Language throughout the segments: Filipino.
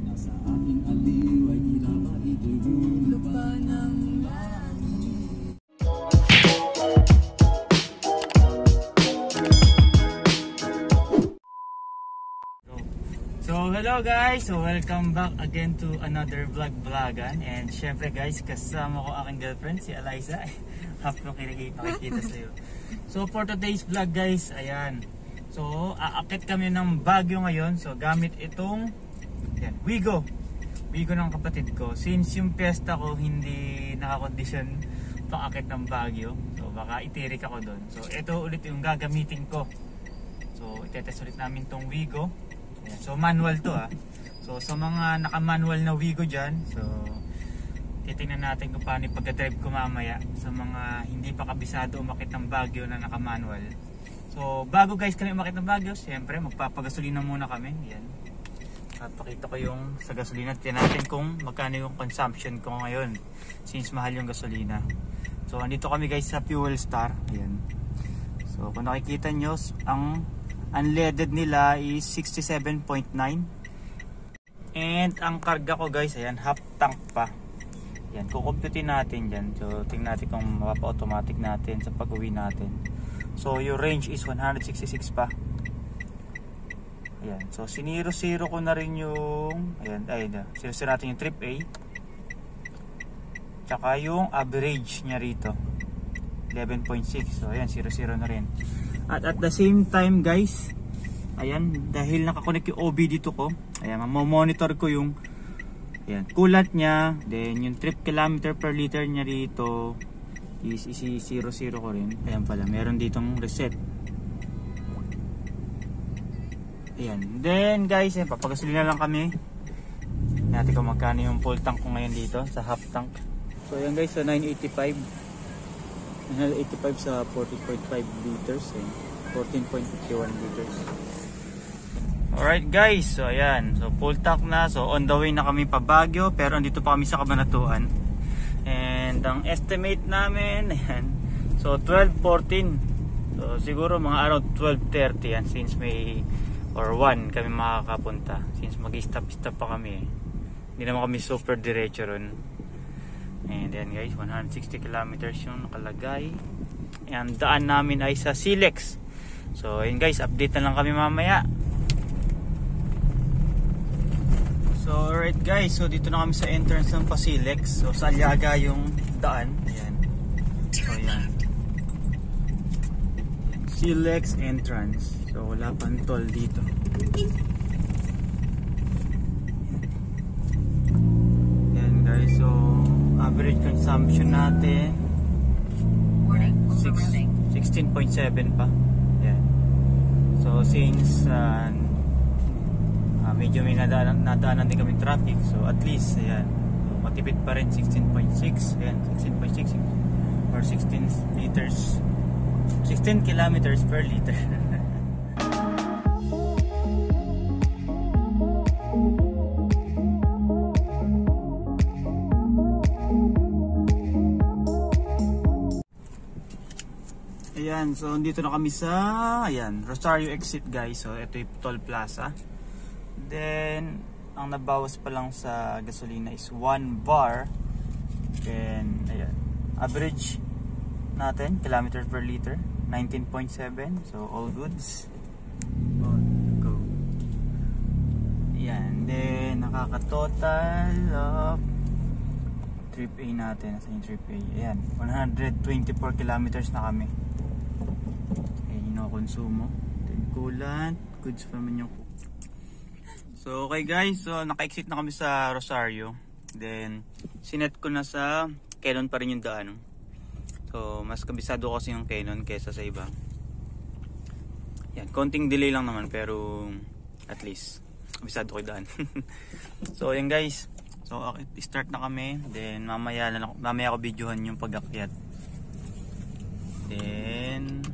Nasa aking aliw ay tila ba ito'y lupa ng So hello guys, so welcome back again to another vlogan. And syempre guys, kasama ko aking girlfriend si Eliza. Half ko makikita sa'yo. So for today's vlog guys, ayan. So aakit kami ng Baguio ngayon. So gamit itong Wigo ng kapatid ko. Since yung piyesta ko hindi nakakondisyon pang-akit ng Baguio, so baka itirik ako doon. So ito ulit yung gagamitin ko. So itetest ulit namin tong Wigo. So manual to So sa mga naka-manual na Wigo dyan, so titingnan natin kung paano pagka-drive ko mamaya sa mga hindi pa kabisado umakit ng Baguio na naka-manual. So bago guys kami umakit ng Baguio, siyempre magpapagasolina muna kami. Yan. Papakita ko yung sa gasolina. Tingnan natin kung magkano yung consumption ko ngayon since mahal yung gasolina. So andito kami guys sa Fuel Star. Yan. So kung nakikita nyo, ang unleaded nila is 67.9 and ang karga ko guys, ayan, half tank pa. Yan, kukumputin natin dyan. So tingnan natin kung mapapa-automatic natin sa pag-uwi natin. So yung range is 166 pa. Ayan, so siniro-zero ko na rin yung siniro natin yung trip A tsaka yung average nya rito 11.6. So ayan, 0-0 na rin. At the same time guys, ayan, dahil nakakonect yung OB dito ko, ayan, mamonitor ko yung coolant nya, then yung trip kilometer per liter nya dito is isi-0-0 ko rin. Ayan pala, meron ditong reset. Ayan, then guys, papagasolina lang kami. Natin kung magkano yung full tank ko ngayon dito sa half tank. So ayan guys, so 985 sa 40.5 liters, 14.51 liters. Alright guys, so ayan, so full tank na. So on the way na kami pa Baguio, pero andito pa kami sa Cabanatuan. And ang estimate namin, ayan, so 12:14. So siguro mga around 12:30 yan, since may or 1 kami makakapunta, since mag-stop pa kami. Hindi naman kami super diretso ron. And then guys, 160 kilometers yung nakalagay. And daan namin ay sa Silex. So ayun guys, update na lang kami mamaya. So alright guys, so dito na kami sa entrance ng Pasilex. So sa Aliaga yung daan. Ayan. So ayan, Silex entrance. So wala pang toll dito. Ayan guys, so average consumption natin 16.7 pa. Yan. So since medyo may nadaanan din kami traffic, so at least ayan, so, matipid pa rin. 16.6, ayan, 16.6 or 16 liters, 16 kilometers per liter. Ayan, so dito na kami sa Rosario exit guys. So ito yung Toll Plaza. Then ang nabawas pa lang sa gasolina is 1 bar. Then ayan, average natin kilometers per liter 19.7. So all goods. Go. Ayan, then nakaka-total of trip A natin. Nasa yung trip A? Ayan, 124 kilometers na kami. Konsumo, then coolant, goods pa man yung. So okay guys, so naka-exit na kami sa Rosario. Then sinet ko na sa Quezon pa rin yung daan. So mas kabisado kasi yung Quezon kaysa sa iba. Yan, konting delay lang naman, pero at least kabisado ko yung daan. So ayan guys, so okay, start na kami. Then mamaya ko videohan yung pag-akyat. Then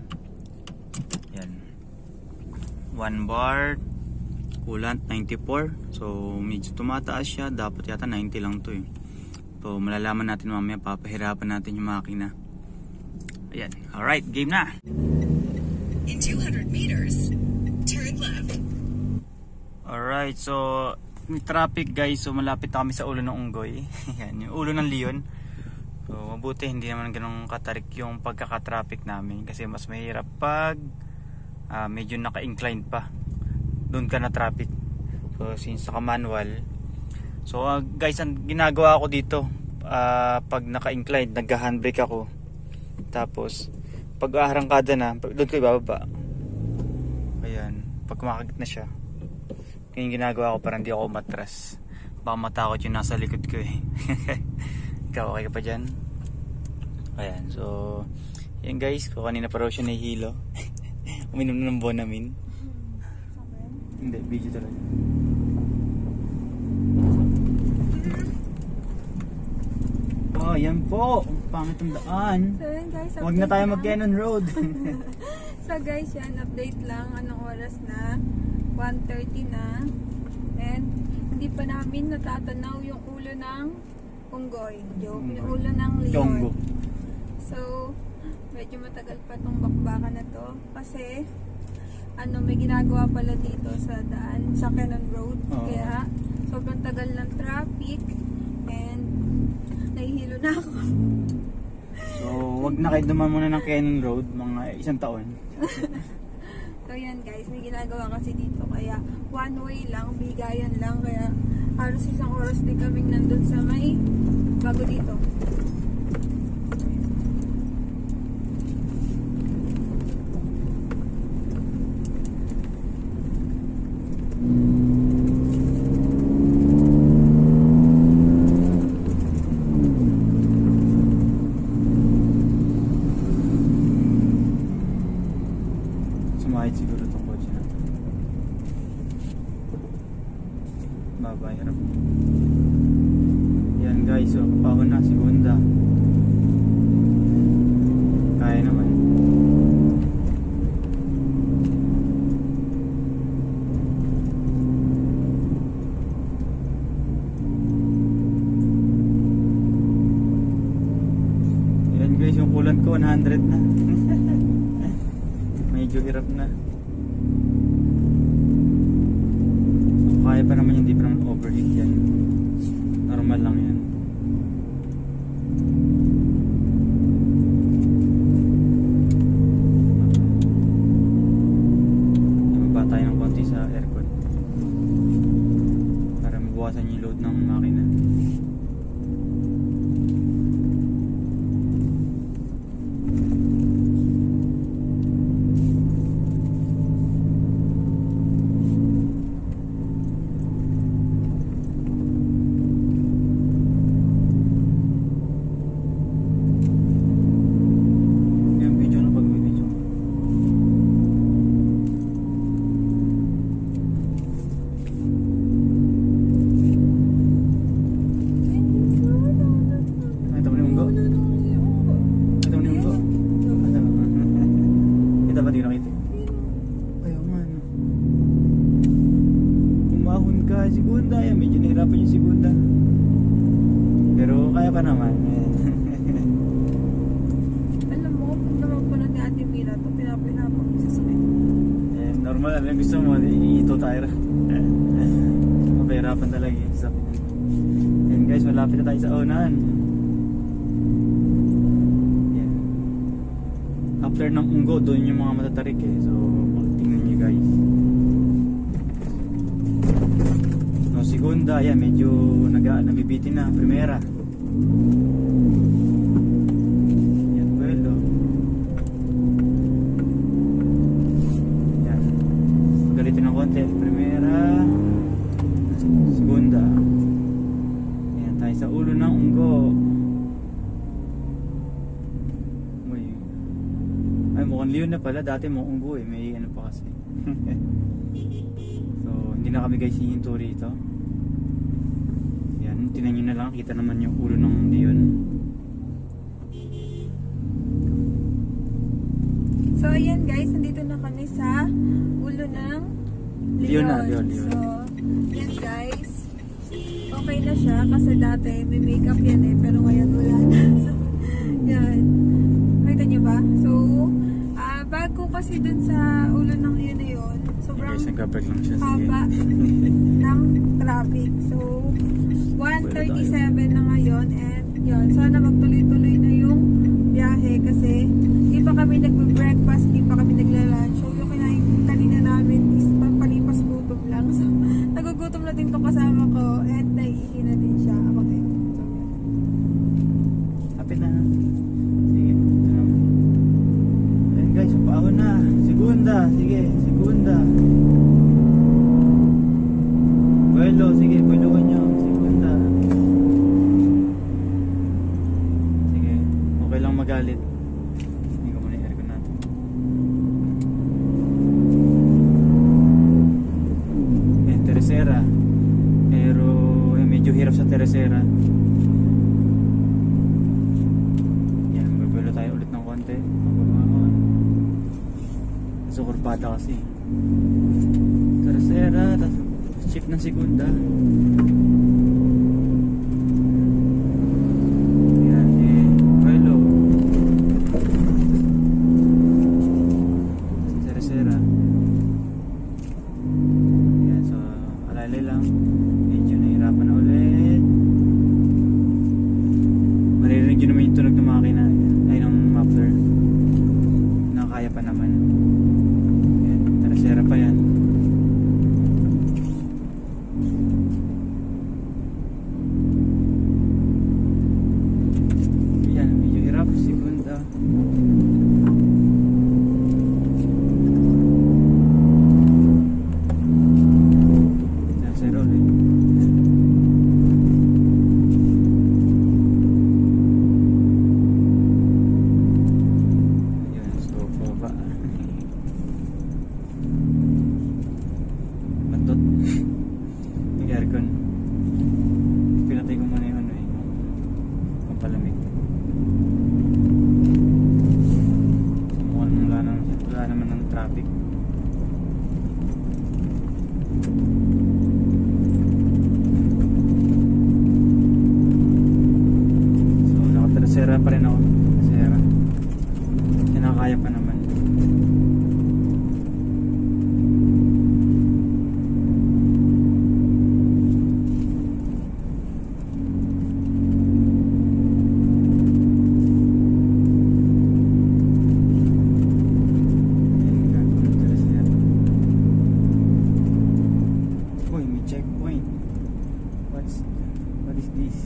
1 bar, coolant 94. So medyo tumataas siya, dapat yata 90 lang to eh. So malalaman natin mamaya, papahirapan natin yung makina. Ayan, alright, game na. In 200 meters, turn left. Alright, so may traffic guys, so malapit na kami sa ulo ng unggoy. Yan, yung ulo ng leon. So mabuti hindi naman ganun katarik yung pagkaka-traffic namin kasi mas mahirap pag medyo naka-incline pa. Doon ka na traffic. So since naka-manual. So guys, ang ginagawa ko dito, pag naka-incline, nagha-handbrake ako. Tapos pag aarangkada na, doon ko ibababa. Ayan, pag kumakagit na siya. Yung ginagawa ko para hindi ako matras. Baka matakot yung nasa likod ko eh. Ikaw, okay ka pa dyan? Ayan, so yan guys, kung kanina pa raw siya nahihilo. Uminom na ng Bonamin. Hindi, video talaga. Oh, yan po. Pangit ang daan. So yun guys, Huwag na tayo mag-Cannon Road. So guys, yan, update lang. Anong oras na? 1:30 na. And hindi pa namin natatanaw yung ulo ng unggoy. Yung ulo ng leon. Yonggo. So, medyo matagal pa tong bakbakan na to. Kasi, may ginagawa pala dito sa daan, sa Cannon Road. Kaya, sobrang tagal ng traffic. And, nahihilo na ako. So, wag na kayo dumaan muna ng Cannon Road, mga isang taon. So yan guys, may ginagawa kasi dito. Kaya, one way lang, bigayan lang. Kaya, halos isang oras din kaming nandun sa may bago dito. Sumahit siguro itong kotse na ito. Babay, harap. Yan guys, so kapahon na, segunda. Kaya naman. Yan guys, yung kulan ko 100 na. Medyo hirap na. So, kaya pa naman, hindi pa naman overheat yan. Normal lang yan. Magbaba tayo ng konti sa aircon para mabawasan yung load ng makina. Segunda, yan, medyo nahirapan yung segunda. Pero kaya pa naman. Alam mo, kung naman po na ni Ate Mira, ito pinapinapang sasakit. Normal, alam gusto mo, ito tayo. Mapahirapan talaga yung sasakit. Yan guys, malapit na tayo sa unahan. Yan. After ng unggo, doon yung mga matatarik eh. So, tingnan nyo guys. Segunda, yan, medyo nabibitin na. Primera. Yan, well, yan. Galitin ng konti. Primera. Segunda. Yan, tayo sa ulo ng unggo. Ay, mukhang leon na pala. Dati mukhang unggo eh. May ano pa kasi. So, hindi na kami guys hihinto rito. Tinan nyo na lang, kita naman yung ulo ng leon. So ayan guys, nandito na kami sa ulo ng leon. Leon. So, yan guys, okay na siya kasi dati may makeup yan eh, pero ngayon wala na. So, yan. Nakita nyo ba? So, bago kasi dun sa ulo ng leon na yun, sobrang guys, nagkapag lang siya. haba. 10:37 na ngayon and yun, sana magtuloy-tuloy na yung biyahe kasi hindi pa kami nagbe-breakfast, hindi pa kami nagla-lunch. So yung kinain kanina namin is pampalipas gutom lang. So nagugutom na din tong kasama ko at naiihi na din siya. Ako din. So, yun. Kapit na. Sige. Ayan guys, paahon na. Segunda. Sige, segunda. Buelo, sige, bueluan nyo. Segunda. Sige, okay lang magalit. Hindi ko muna i-aircon natin. Ayan, tercera. Pero medyo hirap sa tercera. Yan, magbelo tayo ulit ng konti. Mababahon. Sukurbada kasi. Tercera, tapos chip ng segunda. Yan, buelo. Tercera. Yan, so alalay lang. Medyo nahirapan na ulit. Maririnig yun naman yung tunog ng makina. Ay, ng muffler. Nakakaya pa naman. Yan, tercera pa yan. Yan, medyo hirap. Segunda. Tercera ulit. Ayun, slow pa. Batot. Yung aircon. Pinatay ko muna yung ano eh. Yung palamig. So, mukhang wala naman ng traffic. So, naka-tercera pa rin ako. Tercera. Kinakaya pa naman. Uy, may checkpoint. What is this?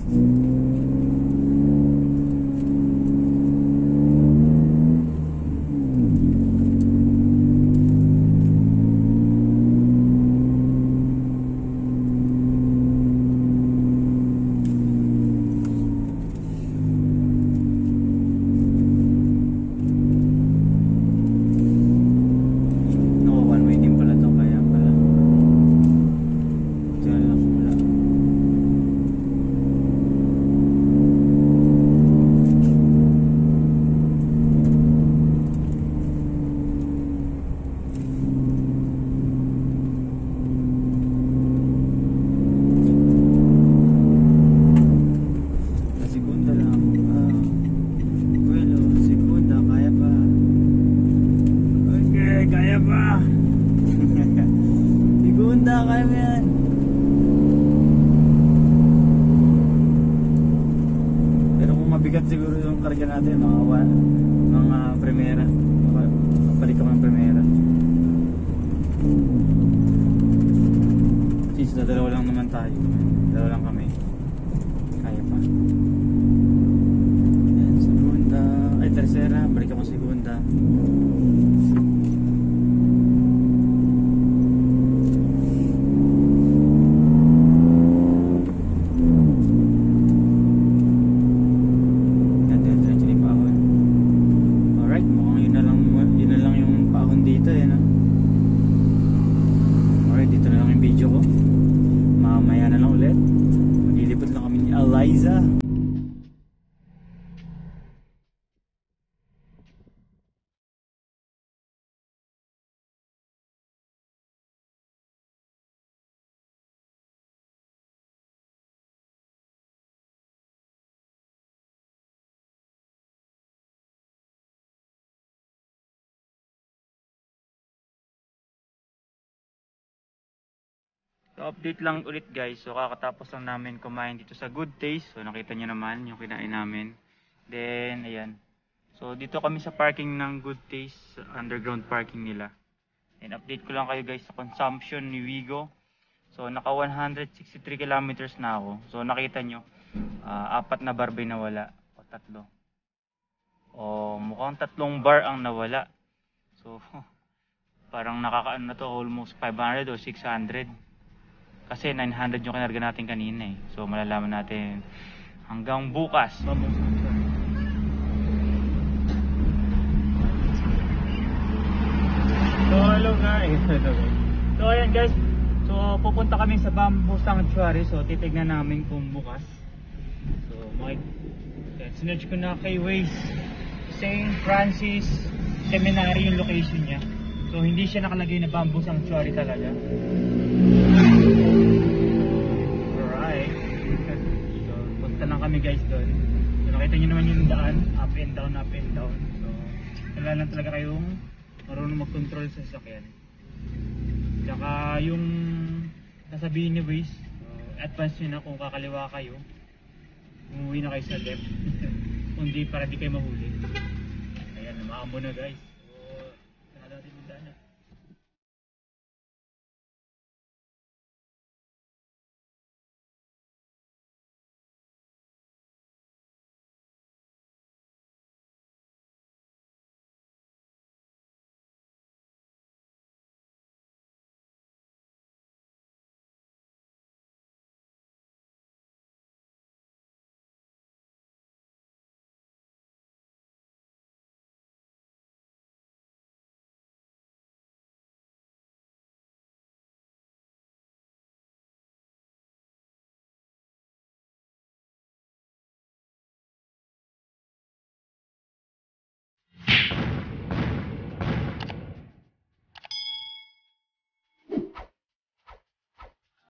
No, one way din pala to, kaya pala. Diyan lang mula. Segunda lang. Buelo, segunda, kaya pa. Okay, kaya pa. Segunda, kaya mo yan. Pero kung mabigat siguro yung karga natin, mga primera. Balik ako ng primera. Since na dalawa lang naman tayo. Dalawa lang kami. Kaya pa. Ayan, segunda. Ay, tercera. Balik ako segunda. Yan, diretso na yung paahon. Alright, mukhang yun na lang yung paahon dito eh, no? Alright, dito na lang yung video ko. Mamaya na lang ulit. Maglilipot lang kami ni Eliza. So update lang ulit guys. So kakatapos lang namin kumain dito sa Good Taste. So nakita nyo naman yung kinain namin. Then ayan. So dito kami sa parking ng Good Taste, underground parking nila. And update ko lang kayo guys sa consumption ni Wigo. So naka 163 kilometers na ako. So nakita nyo, 4 na barbay na wala. O 3. O mukhang 3 bar ang nawala. So parang nakakaano na to, almost 500 o 600. Kasi 900 yung kinarga natin kanina eh. So malalaman natin hanggang bukas. So hello guys. So ayan guys. So pupunta kami sa Bamboo Sanctuary. So titignan namin kung bukas. So sinerch ko na kay Waze St. Francis Seminary yung location niya. So hindi siya nakalagay na Bamboo Sanctuary talaga. Alright. So punta lang kami guys doon. So nakita niyo naman yung daan, up and down, up and down. So kailangan lang talaga kayong marunong mag-control sa sasakyan. Tsaka yung sasabihin ni Waze, advance nyo na kung kakaliwa kayo, umuwi na kayo sa left. Kung di, para di kayo mahuli. Ayan, maambo na guys.